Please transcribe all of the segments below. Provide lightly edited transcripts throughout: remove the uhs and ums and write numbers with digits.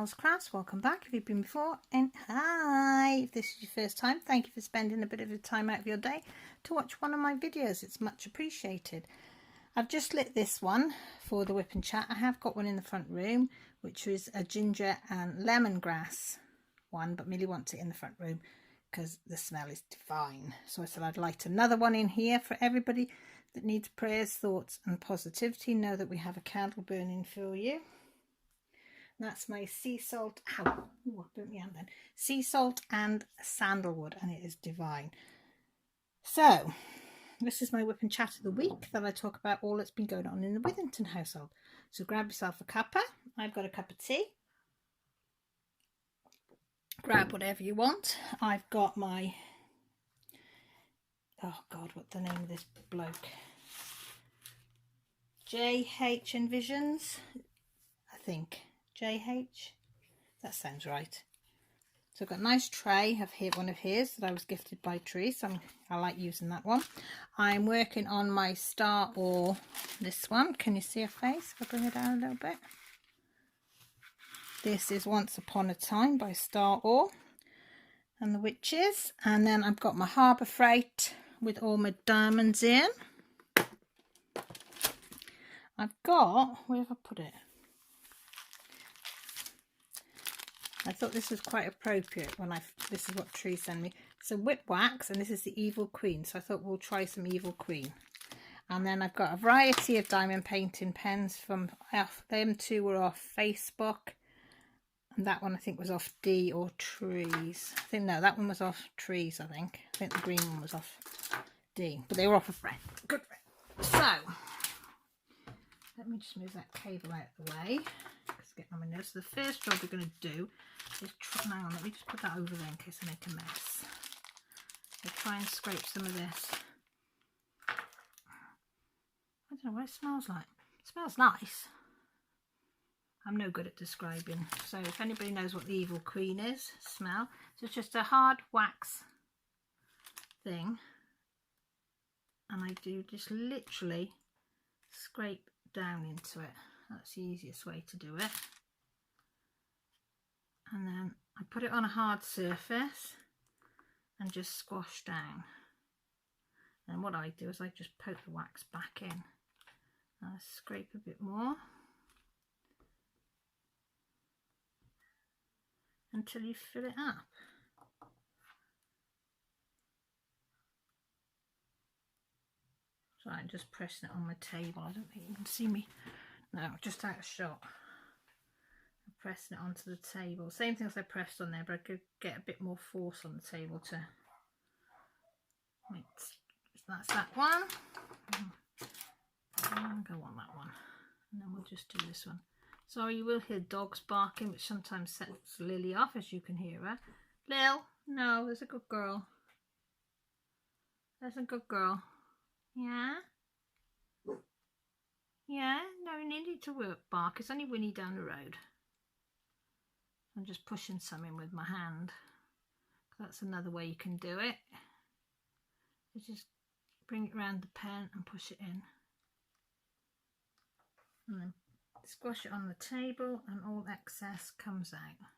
Mel's Crafts. Welcome back if you've been before, and hi if this is your first time. Thank you for spending a bit of time out of your day to watch one of my videos. It's much appreciated. I've just lit this one for the Wip and Chat. I have got one in the front room which is a ginger and lemongrass one, but Millie wants it in the front room because the smell is divine. So I said I'd light another one in here for everybody that needs prayers, thoughts and positivity. Know that we have a candle burning for you. That's my sea salt. Ow! Ooh, I burnt my hand then. Sea salt and sandalwood, and it is divine. So, this is my Whip and Chat of the week that I talk about all that's been going on in the Withington household. So grab yourself a cuppa. I've got a cup of tea. Grab whatever you want. I've got my, oh God, what's the name of this bloke? JH Envisions, I think. JH, that sounds right. So I've got a nice tray of one of his that I was gifted by Tree, so I like using that one. I'm working on my Star Ore, this one. Can you see her face if I bring it down a little bit? This is Once Upon a Time by Star Ore and the Witches. And then I've got my Harbour Freight with all my diamonds in. I've got, where have I put it? I thought this was quite appropriate when this is what Tree sent me. So whip wax, and this is the Evil Queen. So I thought we'll try some Evil Queen. And then I've got a variety of diamond painting pens from them two were off Facebook. And that one I think was off D or Trees. I think, no, that one was off Trees, I think. I think the green one was off D. But they were off a friend. Good friend. So, let me just move that cable out of the way. It's getting on my nerves. So the first job we're going to do is hang on, let me just put that over there in case I make a mess. I'll try and scrape some of this. I don't know what it smells like. It smells nice. I'm no good at describing. So if anybody knows what the Evil Queen is, smell. So it's just a hard wax thing. And I do just literally scrape down into it. That's the easiest way to do it. And then I put it on a hard surface and just squash down. And what I do is I just poke the wax back in. And I scrape a bit more until you fill it up. So I'm just pressing it on my table. I don't think you can see me. No, just out of shot. I'm pressing it onto the table. Same thing as I pressed on there, but I could get a bit more force on the table to. That's that one. I'll go on that one, and then we'll just do this one. Sorry, you will hear dogs barking, which sometimes sets Lily off, as you can hear her. Lil, no, there's a good girl. There's a good girl. Yeah? Yeah, no, you need to work bark. It's only Winnie down the road. I'm just pushing some in with my hand. That's another way you can do it. You just bring it around the pen and push it in. And then squash it on the table and all excess comes out.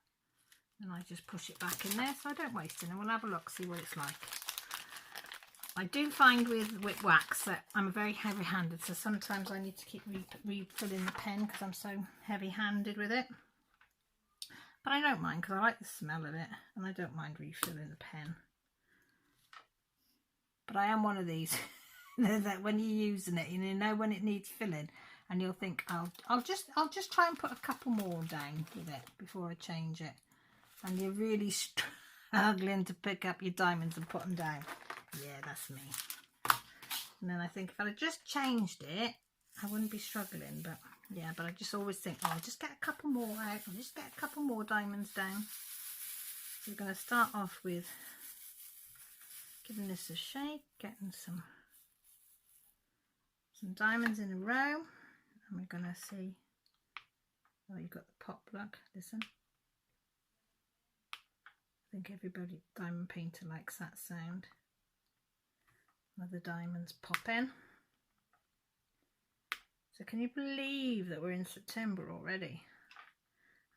And I just push it back in there so I don't waste it. And we'll have a look, see what it's like. I do find with whip wax that I'm very heavy-handed, so sometimes I need to keep refilling the pen because I'm so heavy-handed with it. But I don't mind because I like the smell of it, and I don't mind refilling the pen. But I am one of these that when you're using it, you know when it needs filling, and you'll think, I'll just try and put a couple more down with it before I change it, and you're really struggling to pick up your diamonds and put them down. Yeah, that's me. And then I think if I had just changed it, I wouldn't be struggling. But yeah, but I just always think, oh, I'll just get a couple more out. I'll just get a couple more diamonds down. So we're going to start off with giving this a shake, getting some diamonds in a row. And we're going to see, oh, you've got the pop plug. Listen. I think everybody, diamond painter, likes that sound. Another diamonds pop in. So can you believe that we're in September already?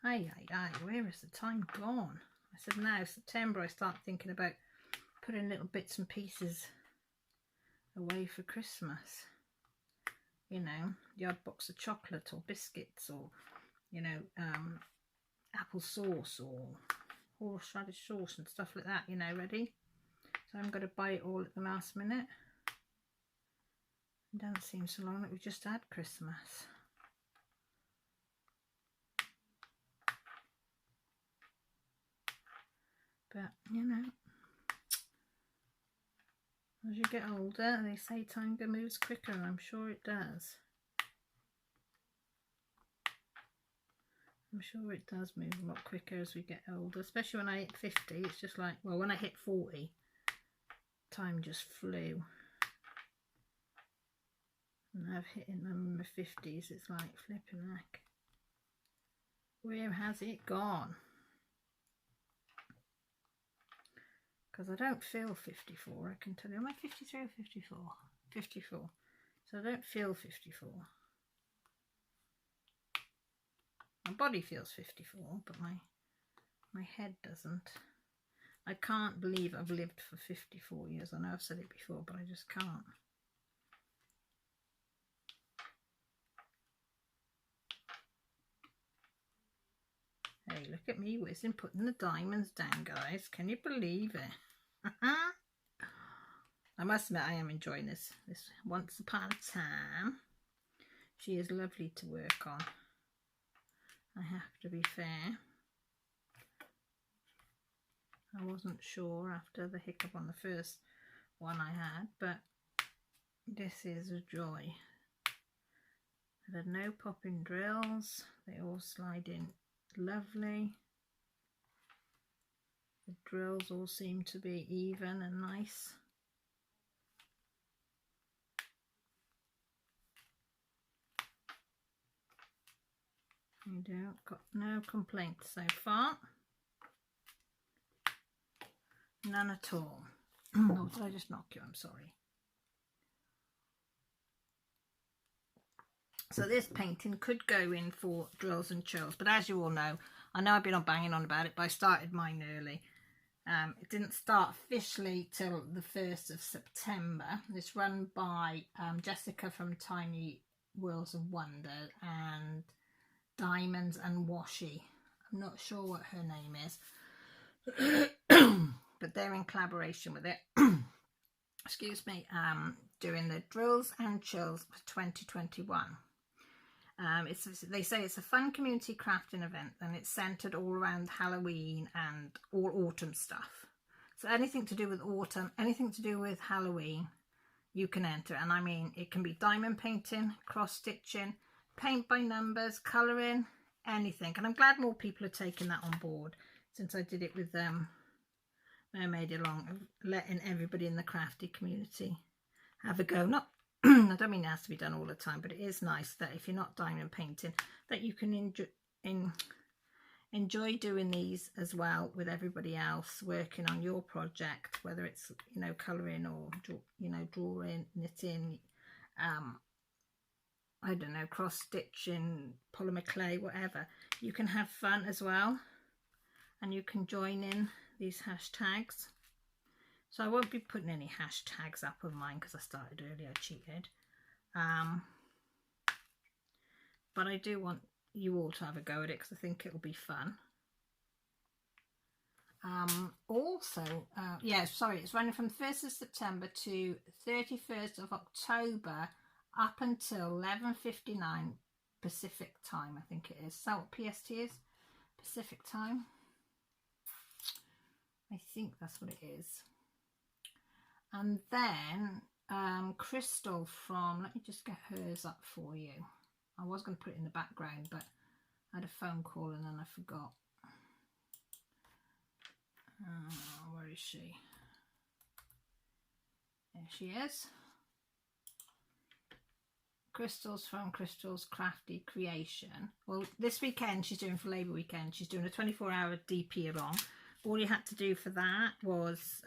Where is the time gone? I said now, September, I start thinking about putting little bits and pieces away for Christmas. You know, the odd box of chocolate or biscuits, or, you know, apple sauce or horseradish sauce and stuff like that, you know, ready. So I'm going to buy it all at the last minute. It doesn't seem so long that we've just had Christmas. But, you know, as you get older, they say time moves quicker, and I'm sure it does. I'm sure it does move a lot quicker as we get older, especially when I hit 50. It's just like, well, when I hit 40, time just flew. And I've hit in my 50s, it's like flipping heck. Where has it gone? Because I don't feel 54, I can tell you. Am I 53 or 54? 54. So I don't feel 54. My body feels 54, but my head doesn't. I can't believe I've lived for 54 years. I know I've said it before, but I just can't. Hey, look at me whizzing, putting the diamonds down, guys. Can you believe it? I must admit, I am enjoying this Once Upon a Time. She is lovely to work on. I have to be fair. I wasn't sure after the hiccup on the first one I had, but this is a joy. I had no popping drills. They all slide in lovely. The drills all seem to be even and nice. Got no complaints so far. None at all. Oh, did I just knock you? I'm sorry. So this painting could go in for drills and chills, but as you all know, I know I've been on banging on about it, but I started mine early. It didn't start officially till the 1st of September. It's run by Jessica from Tiny Worlds of Wonder and Diamonds and Washi. I'm not sure what her name is, but they're in collaboration with it. Excuse me. Doing the drills and chills for 2021. They say it's a fun community crafting event, and it's centered all around Halloween and all autumn stuff. So anything to do with autumn, anything to do with Halloween, you can enter. And I mean, it can be diamond painting, cross stitching, paint by numbers, colouring, anything. And I'm glad more people are taking that on board since I did it with Mermaid Along, letting everybody in the crafty community have a go. Not I don't mean it has to be done all the time, but it is nice that if you're not diamond painting, that you can enjoy doing these as well with everybody else working on your project, whether it's, you know, colouring or, you know, drawing, knitting, I don't know, cross stitching, polymer clay, whatever. You can have fun as well, and you can join in these hashtags. So I won't be putting any hashtags up of mine because I started early, I cheated. But I do want you all to have a go at it because I think it'll be fun. It's running from 1st of September to 31st of October up until 11:59 Pacific time, I think it is. Is that what PST is? Pacific time? I think that's what it is. And then Crystal from, let me just get hers up for you. I was going to put it in the background, but I had a phone call and then I forgot. Where is she? There she is. Crystal's from Crystal's Crafty Creation. Well, this weekend she's doing, for Labour weekend, she's doing a 24-hour DP along. All you had to do for that was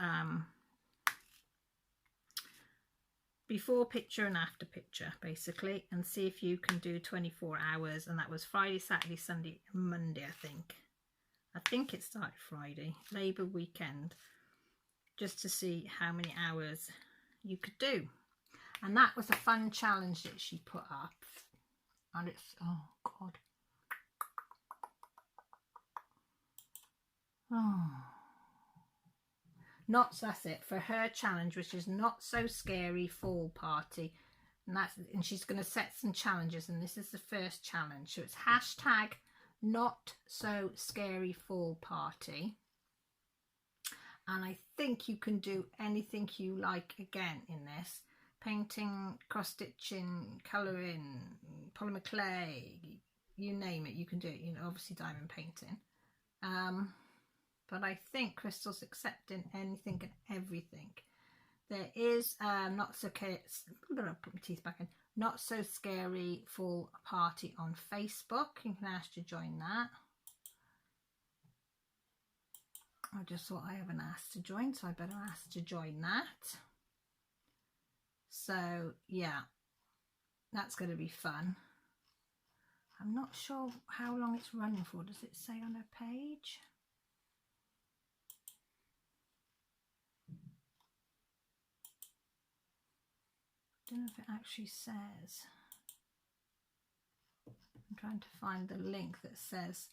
before picture and after picture basically, and see if you can do 24 hours. And that was Friday, Saturday, Sunday, Monday. I think it started Friday, Labour weekend, just to see how many hours you could do. And that was a fun challenge that she put up. And it's, oh God, oh, not, that's it for her challenge, which is Not So Scary Fall Party. And she's going to set some challenges, and this is the first challenge. So it's hashtag Not So Scary Fall Party. And I think you can do anything you like again in this. Painting, cross-stitching, colouring, polymer clay, you name it, you can do it. You know, obviously diamond painting. But I think Crystal's accepting anything and everything. There is Not So Scary, I'm gonna put my teeth back in, Not So Scary Fall Party on Facebook. You can ask to join that. I just thought I haven't asked to join, so I better ask to join that. So yeah, that's going to be fun. I'm not sure how long it's running for. Does it say on her page? I don't know if it actually says. I'm trying to find the link that says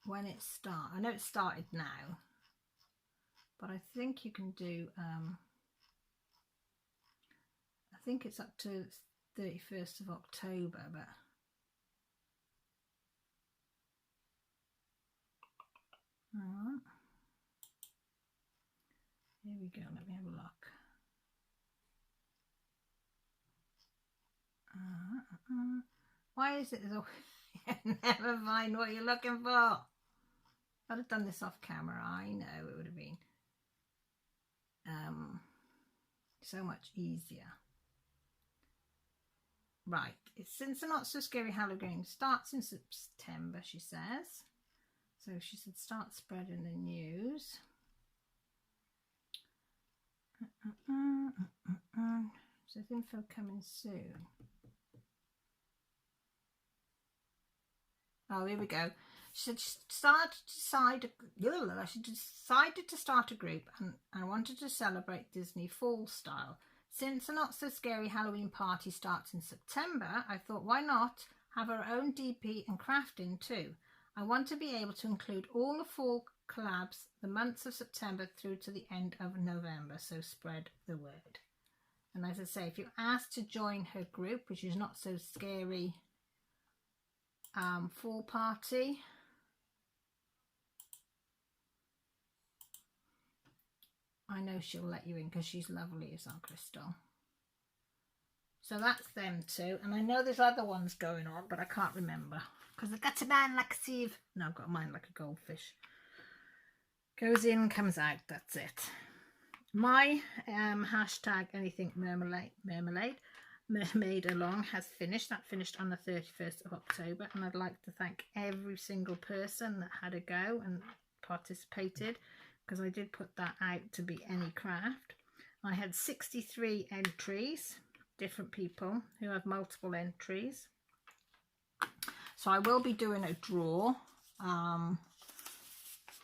when it starts. I know it started now, but I think you can do I think it's up to 31st of October, but here we go, let me have a look. Why is it you never find what you're looking for? I'd have done this off camera. I know it would have been so much easier. Right, it's since the Not So Scary Halloween starts in September, she says. So she said start spreading the news. So info coming soon. Oh, here we go. She said she decided to start a group and wanted to celebrate Disney fall style. Since a Not So Scary Halloween party starts in September, I thought why not have our own DP and crafting too. I want to be able to include all the fall collabs the months of September through to the end of November, so spread the word. And as I say, if you ask to join her group, which is Not So Scary fall party, I know she'll let you in because she's lovely as our Crystal. So that's them two, and I know there's other ones going on, but I can't remember because I've got a mind like a sieve. No, I've got a mind like a goldfish. Goes in, comes out. That's it. My hashtag anything mermaid along has finished. That finished on the 31st of October, and I'd like to thank every single person that had a go and participated, because I did put that out to be any craft. I had 63 entries, different people who have multiple entries. So I will be doing a draw.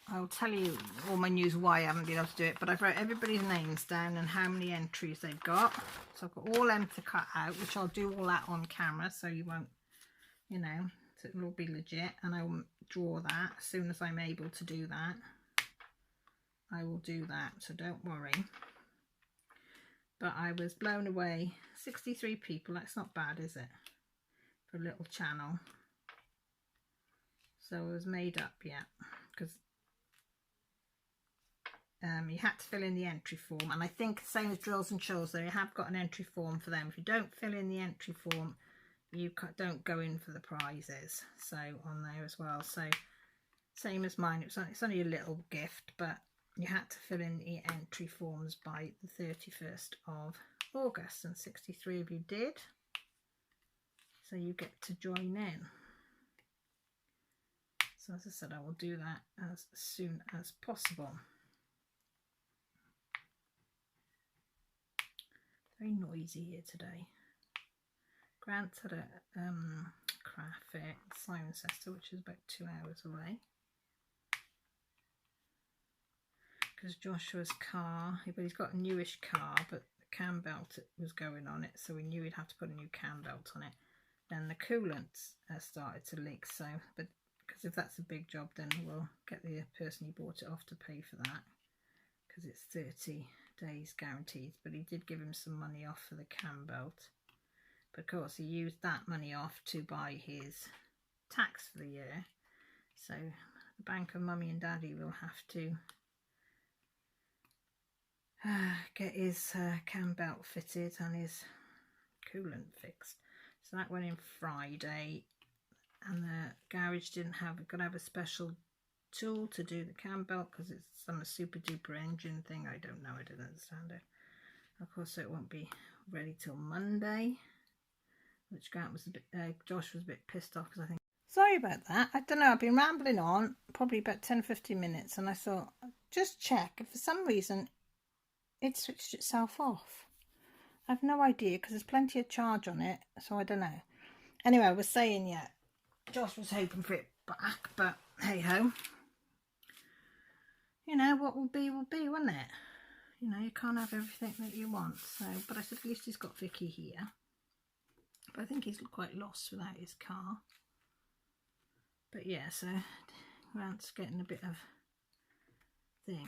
I'll tell you all my news why I haven't been able to do it, but I've wrote everybody's names down and how many entries they've got. So I've got all them to cut out, which I'll do all that on camera, so you won't, you know, so it'll all be legit, and I will draw that as soon as I'm able to do that. I will do that, so don't worry. But I was blown away. 63 people, that's not bad, is it? For a little channel. So it was made up, yeah, because you had to fill in the entry form, and I think same as drills and chills, they have got an entry form for them. If you don't fill in the entry form, you don't go in for the prizes. So on there as well. So same as mine. It's only a little gift, but you had to fill in the entry forms by the 31st of August, and 63 of you did. So you get to join in. So as I said, I will do that as soon as possible. Very noisy here today. Grant's had a craft fair in Cirencester, which is about 2 hours away. Because Joshua's car, but he's got a newish car, but the cam belt was going on it, so we knew we'd have to put a new cam belt on it. Then the coolant started to leak, so, but because if that's a big job, then we'll get the person who bought it off to pay for that, because it's 30 days guaranteed. But he did give him some money off for the cam belt. But of course, he used that money off to buy his tax for the year. So the bank of Mummy and Daddy will have to get his cam belt fitted and his coolant fixed. So that went in Friday, and the garage got to have a special tool to do the cam belt because it's some super duper engine thing. I don't know, I didn't understand it. Of course, so it won't be ready till Monday, which Grant was a bit, Josh was a bit pissed off because I think. Sorry about that. I don't know, I've been rambling on probably about 10-15 minutes, and I thought just check if for some reason it switched itself off. I've no idea because there's plenty of charge on it, so I don't know. Anyway, I was saying, yeah, Josh was hoping for it back, but hey ho. You know, what will be, won't it? You know, you can't have everything that you want. So, but I said at least he's got Vicky here. But I think he's quite lost without his car. But yeah, so Grant's getting a bit of thing.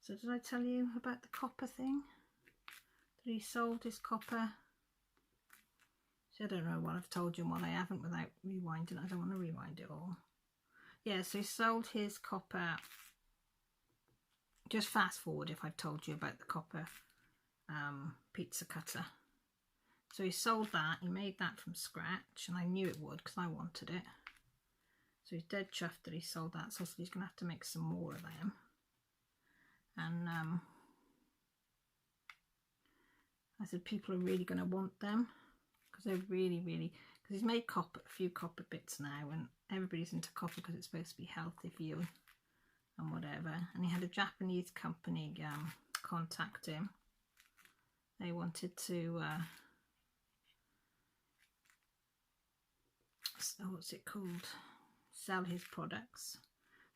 So did I tell you about the copper thing? That he sold his copper? So I don't know what I've told you and what I haven't without rewinding. I don't want to rewind it all. Yeah, so he sold his copper. Just fast forward if I've told you about the copper pizza cutter. So he sold that, he made that from scratch, and I knew it would because I wanted it. So he's dead chuffed that he sold that, so he's going to have to make some more of them. And I said people are really going to want them because they're really, because he's made a few copper bits now, and everybody's into copper because it's supposed to be healthy for you and whatever. And he had a Japanese company contact him. They wanted to what's it called, sell his products.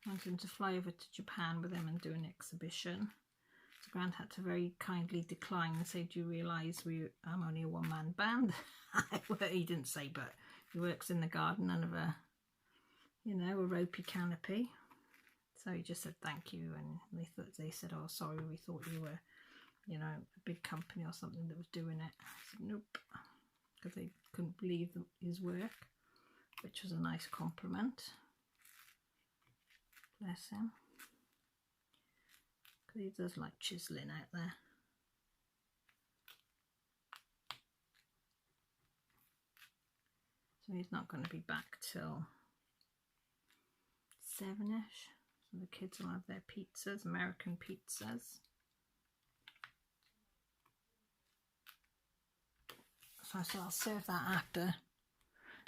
Wanted him to fly over to Japan with them and do an exhibition. So Grant had to very kindly decline and say, do you realise I'm only a one-man band? Well, he didn't say, but he works in the garden under a, you know, a ropey canopy. So he just said thank you, and they said, oh sorry, we thought you were, you know, a big company or something that was doing it. I said nope, because they couldn't believe his work, which was a nice compliment. Bless him, because he does like chiseling out there. So he's not going to be back till 7ish. So the kids will have their pizzas, American pizzas. So I said I'll serve that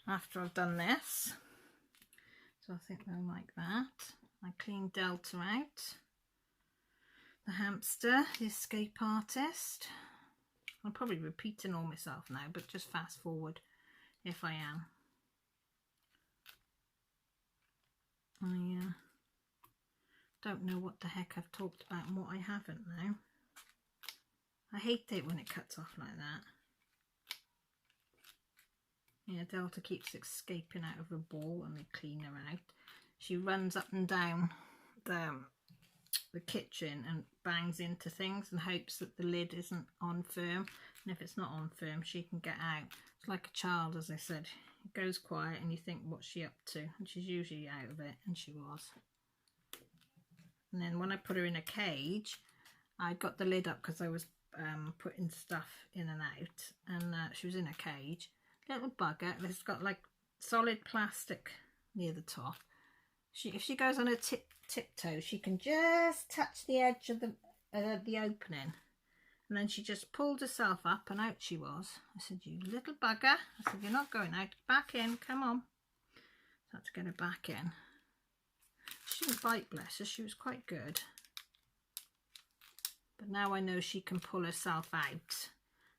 after I've done this. So I think they'll like that. I cleaned Delta out. The hamster, the escape artist. I'm probably repeating all myself now, but just fast forward if I am. I don't know what the heck I've talked about and what I haven't now. I hate it when it cuts off like that. Yeah, Delta keeps escaping out of her ball when we clean her out. She runs up and down the kitchen and bangs into things and hopes that the lid isn't on firm. And if it's not on firm, she can get out. It's like a child, as I said. It goes quiet and you think, what's she up to? And she's usually out of it, and she was. And then when I put her in a cage, I got the lid up because I was putting stuff in and out, and she was in a cage. Little bugger. It's got like solid plastic near the top. If she goes on her tiptoe, she can just touch the edge of the opening, and then she just pulled herself up and out she was. I said, you little bugger. I said, you're not going out. Back in, come on. So I had to get her back in. She didn't bite, bless her. She was quite good. But now I know she can pull herself out.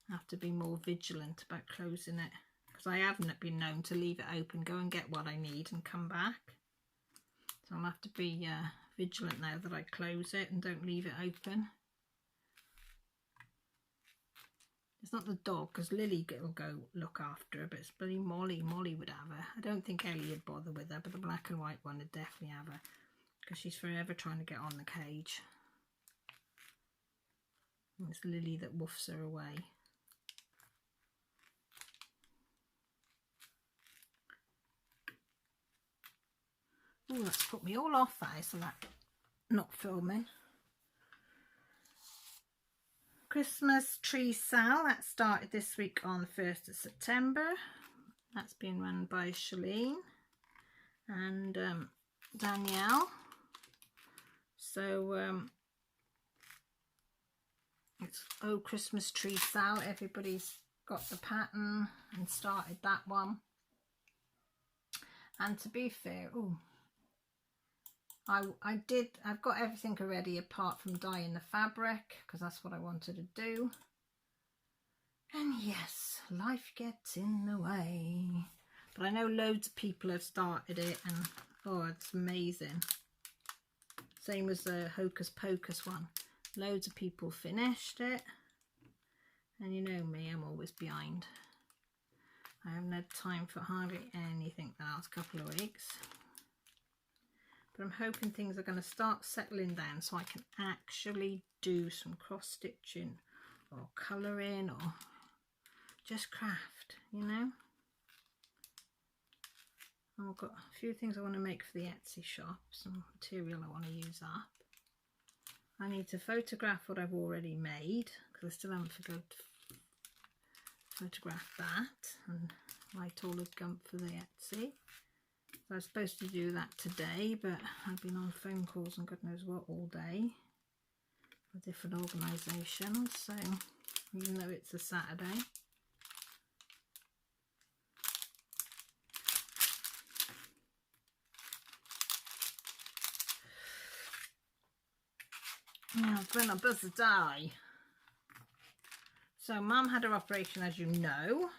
I have to be more vigilant about closing it, because I haven't been known to leave it open, go and get what I need and come back. So I'll have to be vigilant now that I close it and don't leave it open. It's not the dog, because Lily will go look after her, but it's bloody Molly. Molly would have her. I don't think Ellie would bother with her, but the black and white one would definitely have her, because she's forever trying to get on the cage. And it's Lily that woofs her away. Oh, that's put me all off that, so that not filming. Christmas tree sale, that started this week on the 1st of September. That's been run by Shalene and Danielle. So it's Christmas tree sale. Everybody's got the pattern and started that one. And to be fair, I've got everything already apart from dyeing the fabric, because that's what I wanted to do. And yes, life gets in the way. But I know loads of people have started it, and oh, it's amazing. Same as the Hocus Pocus one. Loads of people finished it. And you know me, I'm always behind. I haven't had time for hardly anything the last couple of weeks. But I'm hoping things are going to start settling down so I can actually do some cross stitching or colouring or just craft, you know. And I've got a few things I want to make for the Etsy shop, some material I want to use up. I need to photograph what I've already made, because I still haven't forgot to photograph that and write all the gump for the Etsy. I was supposed to do that today, but I've been on phone calls and God knows what all day with different organisations, so even though it's a Saturday. Yeah, it's been a busy day. So Mum had her operation, as you know,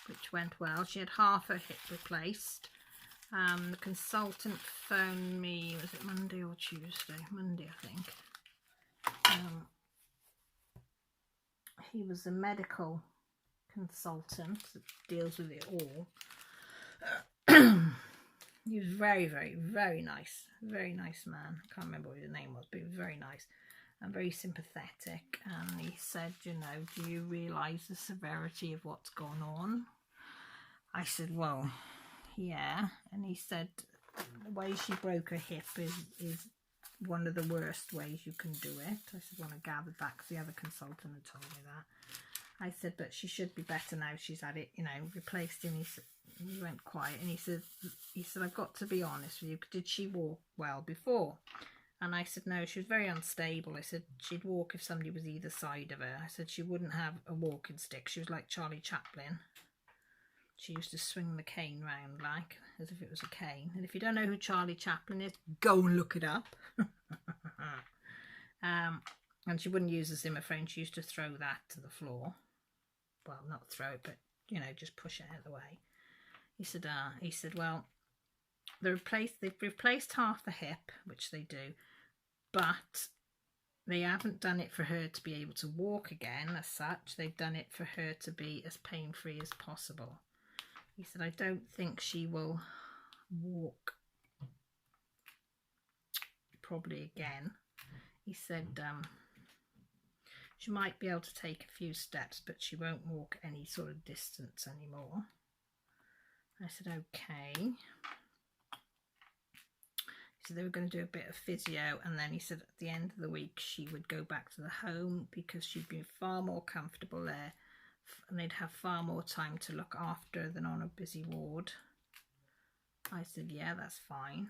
which went well. She had half her hip replaced. The consultant phoned me, was it Monday or Tuesday? Monday, I think. He was a medical consultant that deals with it all. He was very, very, very nice. Very nice man. I can't remember what his name was, but he was very nice and very sympathetic. And he said, you know, do you realise the severity of what's gone on? I said, well, yeah. And he said the way she broke her hip is one of the worst ways you can do it. I said, well, I gathered that because the other consultant had told me that. I said, but she should be better now. She's had it, you know, replaced. And he went quiet, and he said, I've got to be honest with you. Did she walk well before? And I said, no, she was very unstable. I said, she'd walk if somebody was either side of her. I said, she wouldn't have a walking stick. She was like Charlie Chaplin. She used to swing the cane round like as if it was a cane. And if you don't know who Charlie Chaplin is, go and look it up. And she wouldn't use a Zimmer frame. She used to throw that to the floor. Well, not throw it, but, you know, just push it out of the way. He said, well, they've replaced half the hip, which they do, but they haven't done it for her to be able to walk again as such. They've done it for her to be as pain-free as possible. He said, I don't think she will walk probably again. He said she might be able to take a few steps, but she won't walk any sort of distance anymore. I said, okay. He said they were going to do a bit of physio, and then he said at the end of the week she would go back to the home because she'd be far more comfortable there and they'd have far more time to look after her than on a busy ward. I said, yeah, that's fine.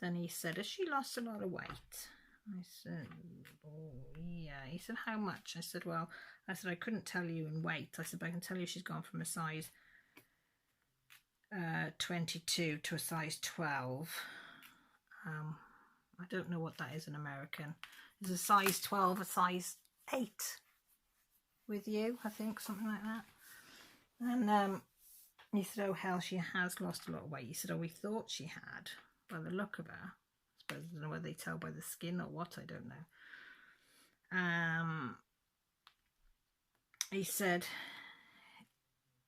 Then he said, has she lost a lot of weight? I said, oh, yeah. He said, how much? I said, well, I couldn't tell you in weight. I said, but I can tell you she's gone from a size 22 to a size 12. I don't know what that is in American. Is a size 12 a size 8 with you, I think, something like that. And he said, oh hell, she has lost a lot of weight. He said, oh, we thought she had by the look of her. I suppose I don't know whether they tell by the skin or what, I don't know. He said,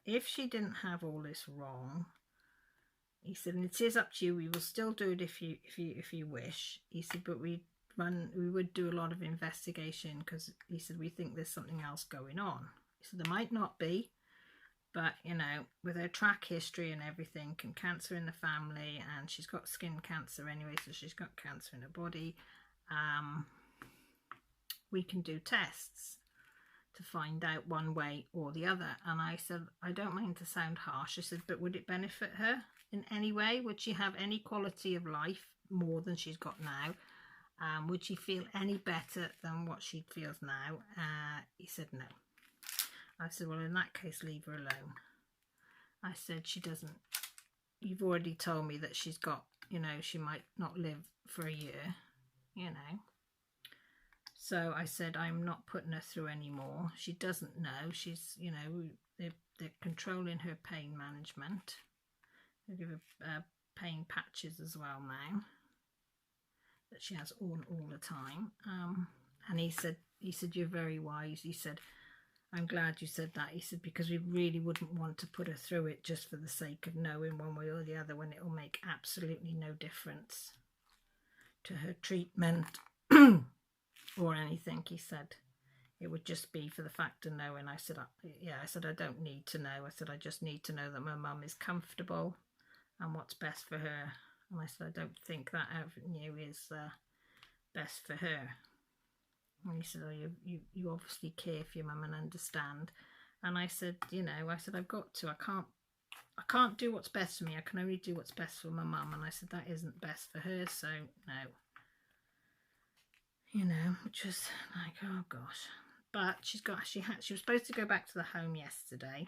if she didn't have all this wrong, he said, and it is up to you, we will still do it if you wish. He said, but we would do a lot of investigation, because he said, we think there's something else going on. He said, there might not be, but you know, with her track history and everything, and cancer in the family, and she's got skin cancer anyway, so she's got cancer in her body, we can do tests to find out one way or the other. And I said, I don't mean to sound harsh. I said, but would it benefit her in any way? Would she have any quality of life more than she's got now? Would she feel any better than what she feels now? He said no. I said, well, in that case, leave her alone. I said, she doesn't, you've already told me that she's got, you know, she might not live for a year, you know. So I said, I'm not putting her through anymore. She doesn't know. She's, you know, they're controlling her pain management. They give her pain patches as well now that she has on all the time. And he said, you're very wise. He said, I'm glad you said that. He said, because we really wouldn't want to put her through it just for the sake of knowing one way or the other, when it will make absolutely no difference to her treatment or anything. He said it would just be for the fact of knowing. I said, yeah, I said, I don't need to know. I said, I just need to know that my mum is comfortable and what's best for her. And I said, I don't think that avenue is best for her. And he said, oh, you obviously care for your mum and understand. And I said, you know, I said, I've got to, I can't do what's best for me. I can only do what's best for my mum. And I said, that isn't best for her, so no. You know, which was like, oh gosh. But she was supposed to go back to the home yesterday.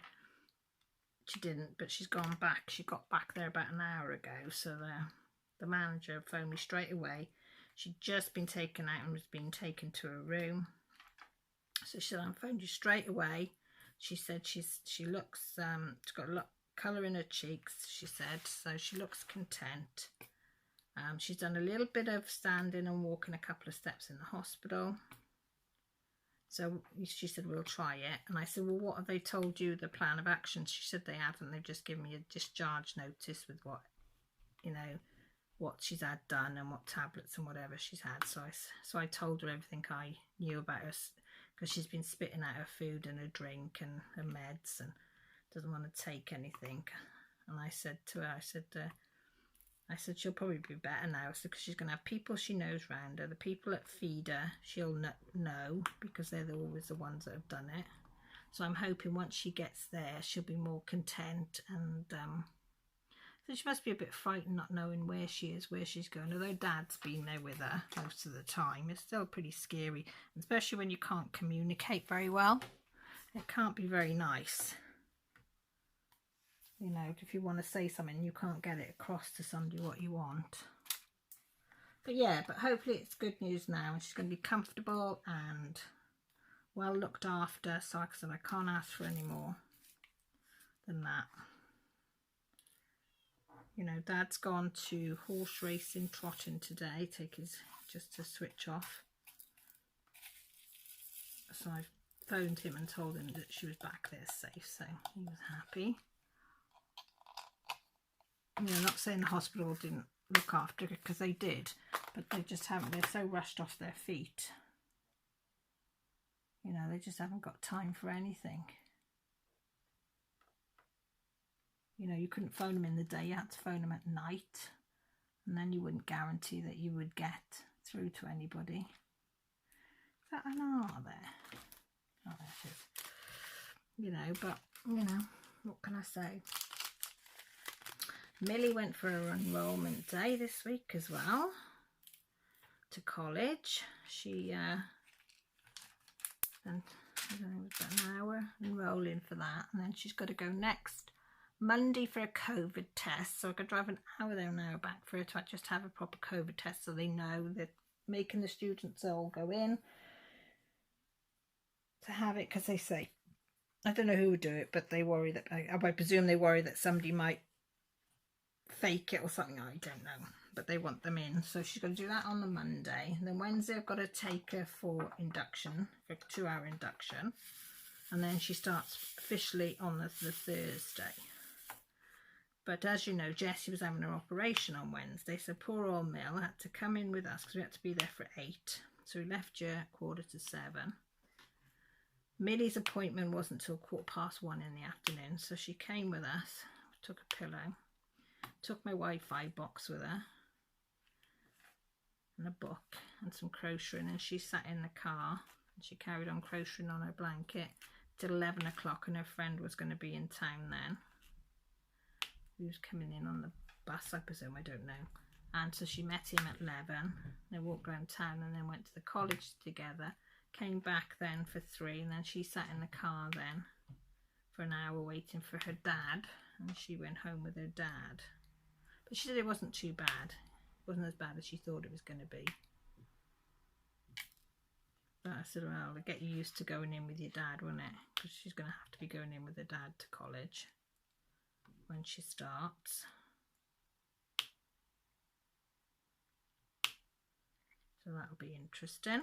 She didn't, but she's gone back. She got back there about an hour ago. So the manager phoned me straight away. She'd just been taken out and was being taken to her room. So she said, I phoned you straight away. She said she looks, she's got a lot of colour in her cheeks, she said, so she looks content. She's done a little bit of standing and walking a couple of steps in the hospital. So she said, we'll try it. And I said, well, what have they told you, the plan of action? She said they haven't. They've just given me a discharge notice with what, you know, what she's had done and what tablets and whatever she's had. So I told her everything I knew about her, because she's been spitting out her food and her drink and her meds and doesn't want to take anything. And I said to her, I said she'll probably be better now, because she's going to have people she knows round her. The people that feed her, she'll know, because they're always the ones that have done it. So I'm hoping once she gets there, she'll be more content. And so she must be a bit frightened not knowing where she is, where she's going. Although Dad's been there with her most of the time, it's still pretty scary, especially when you can't communicate very well. It can't be very nice. You know, if you want to say something, you can't get it across to somebody what you want. But yeah, but hopefully it's good news now, and she's going to be comfortable and well looked after. So like I said, I can't ask for any more than that. You know, Dad's gone to horse racing, trotting today, just to switch off. So I phoned him and told him that she was back there safe, so he was happy. You know, not saying the hospital didn't look after her, because they did, but they just haven't, they're so rushed off their feet. You know, they just haven't got time for anything. You know, you couldn't phone them in the day, you had to phone them at night, and then you wouldn't guarantee that you would get through to anybody. Is that an R there? Oh, there it is. You know, but, you know, what can I say? Millie went for her enrolment day this week as well, to college. She, and I don't know, it was about an hour enrolling for that, and then she's got to go next Monday for a COVID test, so I could drive an hour there, an hour back for her to just have a proper COVID test, so they know that making the students all go in to have it, because they say, I don't know who would do it, but they worry that, I presume they worry that somebody might fake it or something, I don't know, but they want them in. So she's going to do that on the Monday. And then Wednesday I've got to take her for induction, for a 2-hour induction, and then she starts officially on the Thursday. But as you know, Jessie was having her operation on Wednesday, so poor old Mill had to come in with us because we had to be there for 8. So we left her 7:15. Millie's appointment wasn't till 1:15 in the afternoon, so she came with us, took a pillow, took my Wi-Fi box with her, and a book and some crocheting, and she sat in the car and she carried on crocheting on her blanket till 11 o'clock, and her friend was going to be in town then. He was coming in on the bus, I presume, I don't know. And so she met him at 11. They walked around town and then went to the college together. Came back then for 3, and then she sat in the car then for an hour waiting for her dad, and she went home with her dad. But she said it wasn't too bad. It wasn't as bad as she thought it was going to be. But I said, well, it'll get you used to going in with your dad, won't it? Because she's going to have to be going in with her dad to college when she starts. So that'll be interesting.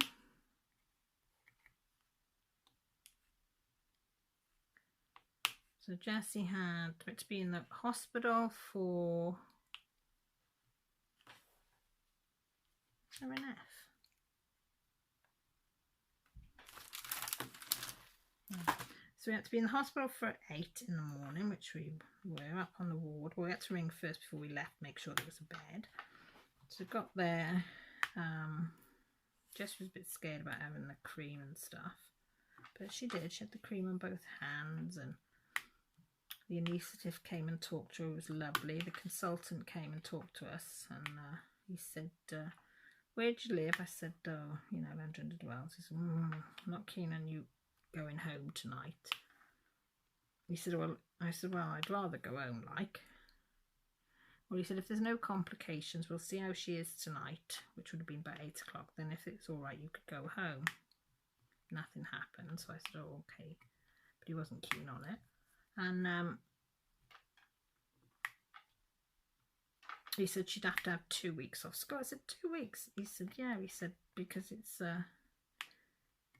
So Jessie had to be in the hospital for RNF. So we had to be in the hospital for 8 in the morning, which we were up on the ward. Well, we had to ring first before we left, make sure there was a bed. So we got there. Jess was a bit scared about having the cream and stuff, but she did. She had the cream on both hands, and the anaesthetist came and talked to her. It was lovely. The consultant came and talked to us, and he said, where do you live? I said, oh, you know, London to Wells. He said, I'm not keen on you going home tonight. He said, well, I said, well, I'd rather go home, like. Well, he said, if there's no complications, we'll see how she is tonight, which would have been about 8 o'clock. Then if it's all right, you could go home. Nothing happened, so I said, oh, okay. But he wasn't keen on it. And he said she'd have to have 2 weeks off school. I said, 2 weeks? He said, yeah. He said, because it's,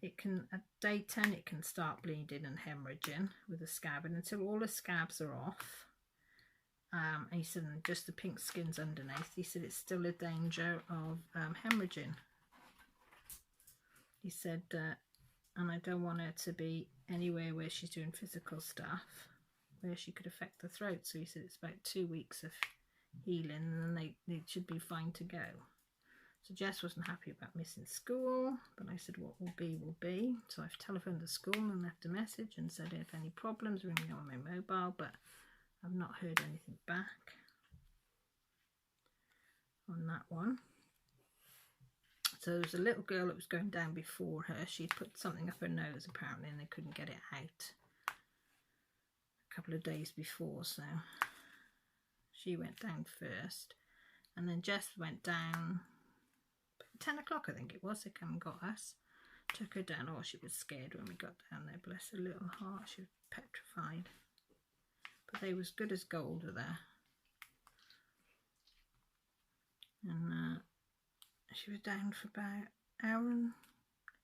it can, at day 10, it can start bleeding and hemorrhaging with a scab. And until all the scabs are off, and he said, and just the pink skin's underneath, he said, it's still a danger of hemorrhaging. He said, and I don't want her to be anywhere where she's doing physical stuff where she could affect the throat. So he said it's about 2 weeks of healing, and then they should be fine to go. So Jess wasn't happy about missing school, but I said what will be will be. So I've telephoned the school and left a message and said if any problems, ring me on my mobile, but I've not heard anything back on that one. So there was a little girl that was going down before her. She'd put something up her nose apparently, and they couldn't get it out a couple of days before, so she went down first, and then Jess went down 10 o'clock I think it was. They come and got us, took her down. Oh, she was scared when we got down there, bless her little heart. She was petrified, but they was good as gold were there. And she was down for about an hour, and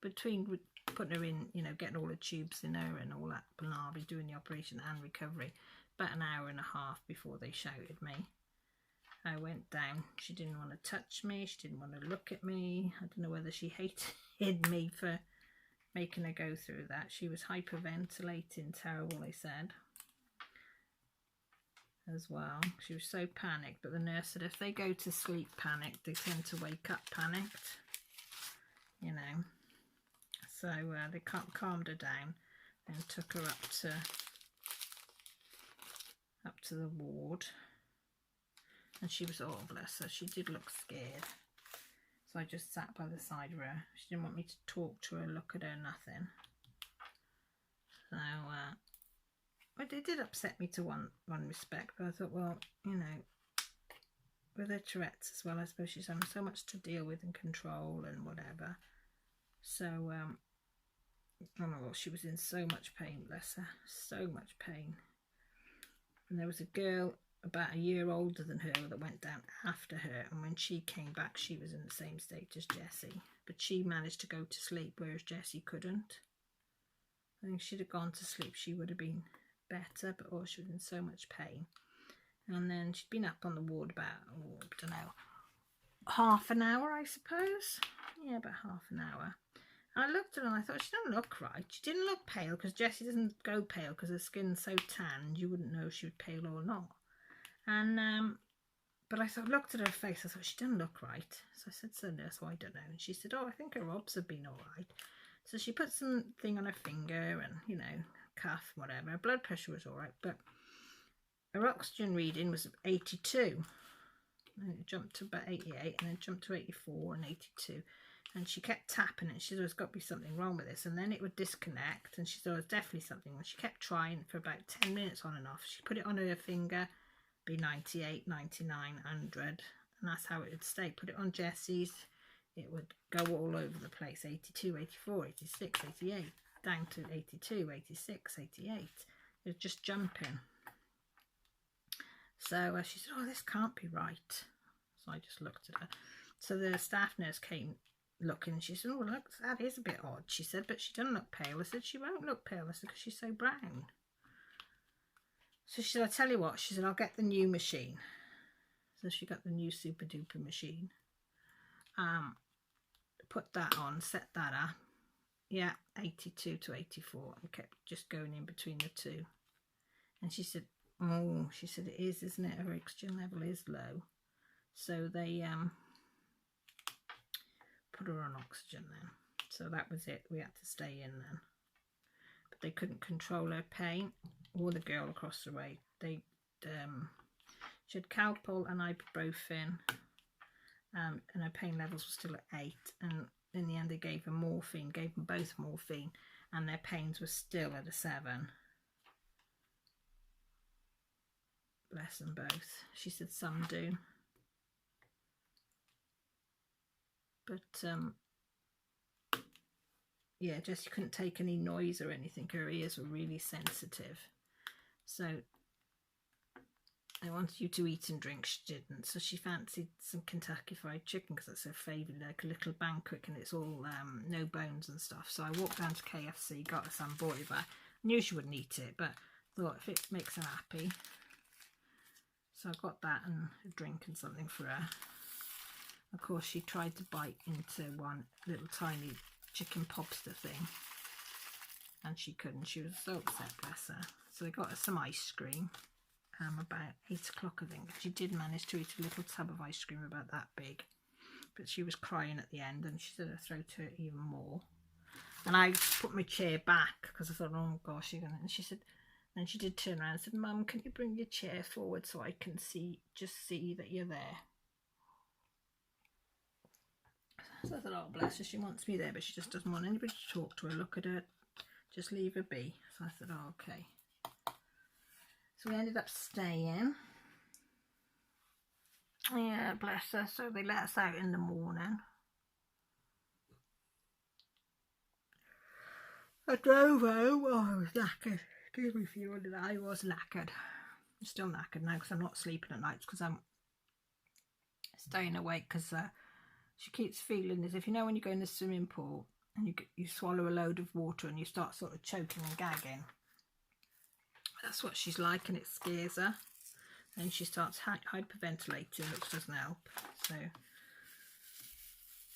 between putting her in, you know, getting all the tubes in her and all that palaver, doing the operation and recovery, about an hour and a half before they shouted me. I went down. She didn't want to touch me. She didn't want to look at me. I don't know whether she hated me for making her go through that. She was hyperventilating, terrible, they said, as well. She was so panicked, but the nurse said if they go to sleep panicked, they tend to wake up panicked, you know. So they calmed her down and took her up to the ward. And she was, oh bless her, she did look scared. So I just sat by the side of her. She didn't want me to talk to her, look at her, nothing. So But it did upset me to one respect. But I thought, well, you know, with her Tourette's as well, I suppose she's having so much to deal with and control and whatever. So, oh my God, she was in so much pain, bless her, so much pain. And there was a girl about a year older than her that went down after her, and when she came back, she was in the same state as Jessie, but she managed to go to sleep, whereas Jessie couldn't. I think if she'd have gone to sleep, she would have been better, but oh, she was in so much pain. And then she'd been up on the ward about, oh, I don't know, half an hour, I suppose. Yeah, about half an hour. And I looked at her and I thought, she doesn't look right. She didn't look pale, because Jessie doesn't go pale because her skin's so tanned, you wouldn't know if she was pale or not. And but I thought, looked at her face, I thought, she doesn't look right. So I said to the nurse, well, I don't know. And she said, oh, I think her obs have been all right. So she put something on her finger and, you know, cuff, whatever. Her blood pressure was all right, but her oxygen reading was 82. And it jumped to about 88, and then jumped to 84 and 82. And she kept tapping it. She said, there's got to be something wrong with this. And then it would disconnect. And she said, there's definitely something. And she kept trying for about 10 minutes on and off. She put it on her finger, be 98, 99, 100. And that's how it would stay. Put it on Jessie's, it would go all over the place. 82, 84, 86, 88. Down to 82, 86, 88. It was just jumping. So she said, oh, this can't be right. So I just looked at her. So the staff nurse came looking, and she said, oh, look, that is a bit odd, she said, but she doesn't look pale. I said, she won't look pale, I said, because she's so brown. So she said, I'll tell you what, she said, I'll get the new machine. So she got the new super duper machine. Put that on, set that up. Yeah, 82 to 84, and kept just going in between the two. And she said, oh, she said, it is, isn't it? Her oxygen level is low. So they put her on oxygen then. So that was it. We had to stay in then. But they couldn't control her pain, or the girl across the way. She had Calpol and ibuprofen, and her pain levels were still at 8. And in the end, they gave her morphine, gave them both morphine, and their pains were still at a 7. Bless them both. She said some do. But yeah, Jessie couldn't take any noise or anything. Her ears were really sensitive. So they wanted you to eat and drink. She didn't. So she fancied some Kentucky Fried Chicken because that's her favourite, like a little banquet, and it's all no bones and stuff. So I walked down to KFC, got her some, bought it back. Knew she wouldn't eat it, but thought if it makes her happy. So I got that and a drink and something for her. Of course, she tried to bite into one little tiny chicken pobster thing, and she couldn't. She was so upset, bless her. So I got her some ice cream about 8 o'clock, I think. She did manage to eat a little tub of ice cream about that big, but she was crying at the end, and she said her throat hurt even more. And I put my chair back because I thought, oh gosh, you're gonna. And she said, then she did turn around and said, Mum, can you bring your chair forward so I can just see that you're there? So I thought, oh bless her, she wants me there, but she just doesn't want anybody to talk to her, look at her, just leave her be. So I said, oh, okay. So we ended up staying. Yeah, bless her. So they let us out in the morning. I drove home. Oh, I was knackered. Excuse me if you wondered. I was knackered. I'm still knackered now because I'm not sleeping at night, because I'm staying awake, because she keeps feeling as if, you know, when you go in the swimming pool and you swallow a load of water and you start sort of choking and gagging. That's what she's like, and it scares her. Then she starts hyperventilating, which doesn't help. So,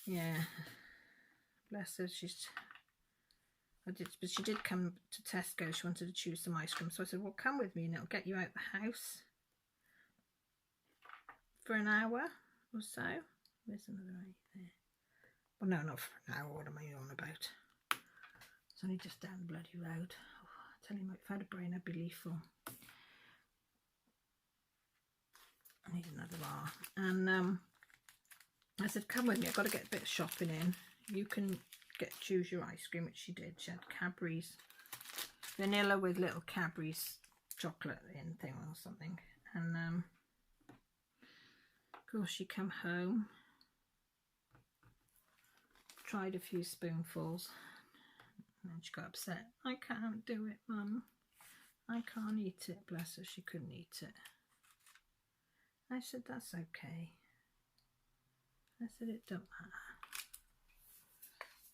yeah, bless her. But she did come to Tesco. She wanted to choose some ice cream. So I said, well, come with me and it'll get you out the house for an hour or so. There's another 8 there. Well, no, not for an hour. What am I on about? It's only just down the bloody road. Oh, I tell you, if I had a brain, I'd be lethal. I need another bar. And I said, come with me. I've got to get a bit of shopping in. You can choose your ice cream, which she did. She had Cadbury's vanilla with little Cadbury's chocolate in thing or something. And of course she come home, tried a few spoonfuls, and then she got upset. I can't do it, Mum. I can't eat it. Bless her, she couldn't eat it. I said, that's okay. I said, it don't matter.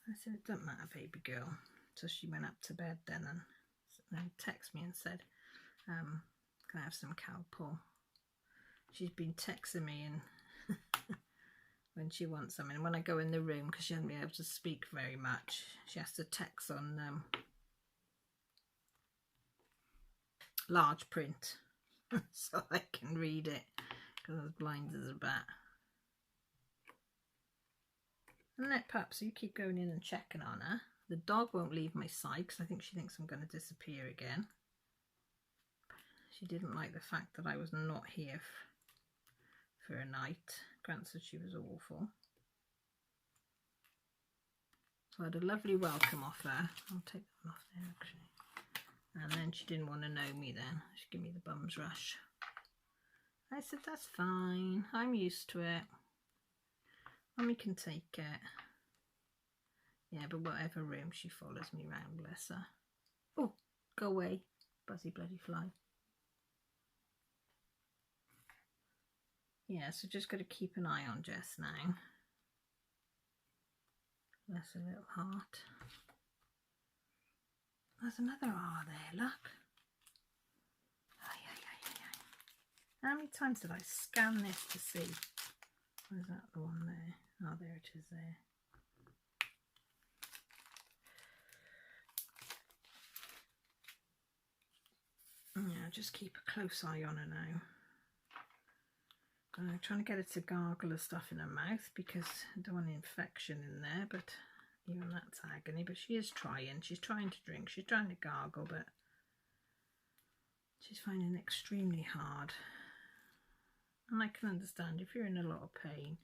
I said, it don't matter, baby girl. So she went up to bed then and texted me and said, can I have some Calpol? She's been texting me and when she wants something. And when I go in the room, because she hasn't been able to speak very much, she has to text on large print so I can read it, because I was blind as a bat. And let pup, so you keep going in and checking on her. The dog won't leave my side because I think she thinks I'm going to disappear again. She didn't like the fact that I was not here for a night. Grant said she was awful. So I had a lovely welcome off her. I'll take that one off there actually. And then she didn't want to know me then. She gave me the bum's rush. I said, that's fine. I'm used to it. Mummy can take it. Yeah, but whatever room she follows me round, bless her. Oh, go away, buzzy bloody fly. Yeah, so just got to keep an eye on Jess now. Bless her little heart. There's another R there, look. How many times did I scan this to see? Where's that the one there? Oh, there it is there. Yeah, just keep a close eye on her now. I'm trying to get her to gargle the stuff in her mouth because I don't want an infection in there, but even that's agony. But she is trying. She's trying to drink. She's trying to gargle, but she's finding it extremely hard. And I can understand if you're in a lot of pain,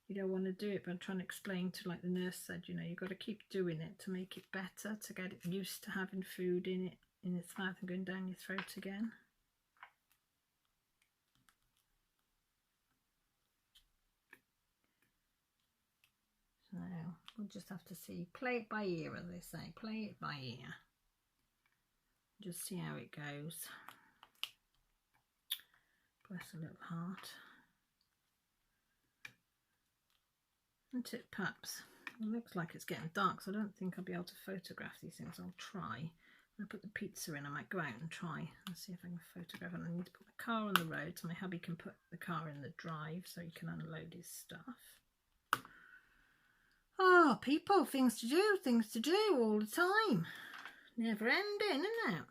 you don't want to do it, but I'm trying to explain to, like the nurse said, you know, you've got to keep doing it to make it better, to get it used to having food in its mouth and going down your throat again. So we'll just have to see. Play it by ear, as they say. Play it by ear. Just see how it goes. Bless a little heart. Isn't it, pups? It looks like it's getting dark, so I don't think I'll be able to photograph these things. I'll try. When I put the pizza in, I might go out and try and see if I can photograph it. I need to put the car on the road so my hubby can put the car in the drive so he can unload his stuff. Oh, people, things to do all the time. Never ending, isn't it?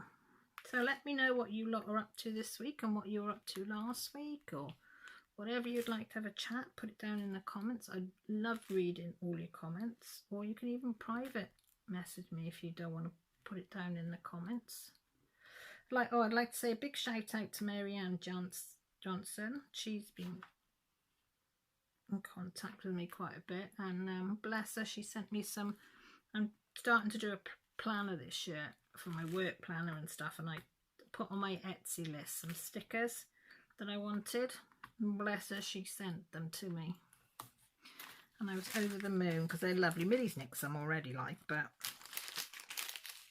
So let me know what you lot are up to this week and what you were up to last week, or whatever you'd like to have a chat. Put it down in the comments. I love reading all your comments, or you can even private message me if you don't want to put it down in the comments. I'd like to say a big shout out to Marianne Johnson. She's been in contact with me quite a bit, and bless her, she sent me some. I'm starting to do a planner this year for my work planner and stuff, and I put on my Etsy list some stickers that I wanted, and bless her, she sent them to me, and I was over the moon because they're lovely. Millie's nicked some already, like, but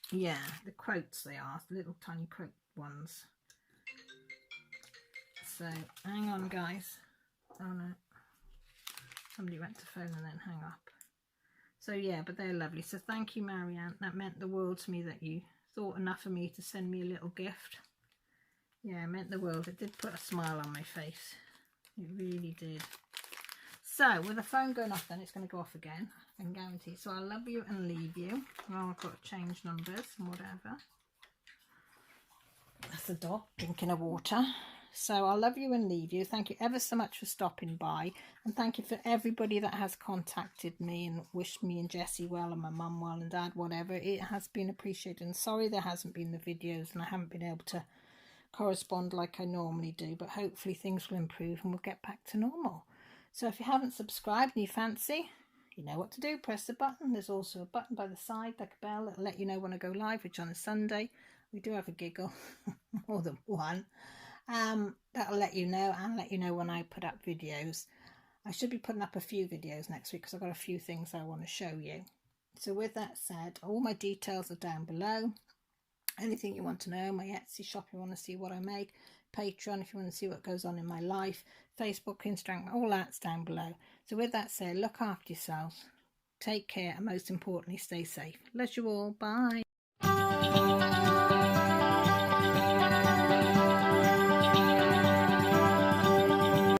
yeah, the quotes they are, the little tiny quote ones. So hang on, guys. Oh no, somebody went to phone and then hang up. So yeah, but they're lovely. So thank you, Marianne. That meant the world to me that you thought enough of me to send me a little gift. Yeah, it meant the world. It did put a smile on my face. It really did. So with the phone going off, then it's going to go off again. I can guarantee. So I love you and leave you. Well, I've got to change numbers and whatever. That's the dog drinking a water. So I love you and leave you. Thank you ever so much for stopping by, and thank you for everybody that has contacted me and wished me and Jessie well, and my mum well, and dad, whatever. It has been appreciated, and sorry there hasn't been the videos and I haven't been able to correspond like I normally do, but hopefully things will improve and we'll get back to normal. So if you haven't subscribed and you fancy, you know what to do. Press the button. There's also a button by the side like a bell that'll let you know when I go live, which on a Sunday. We do have a giggle, more than one. That'll let you know, and let you know when I put up videos. I should be putting up a few videos next week because I've got a few things I want to show you. So with that said, all my details are down below. Anything you want to know, my Etsy shop if you want to see what I make, Patreon if you want to see what goes on in my life, Facebook, Instagram, all that's down below. So with that said, look after yourselves, take care, and most importantly, stay safe. Love you all. Bye.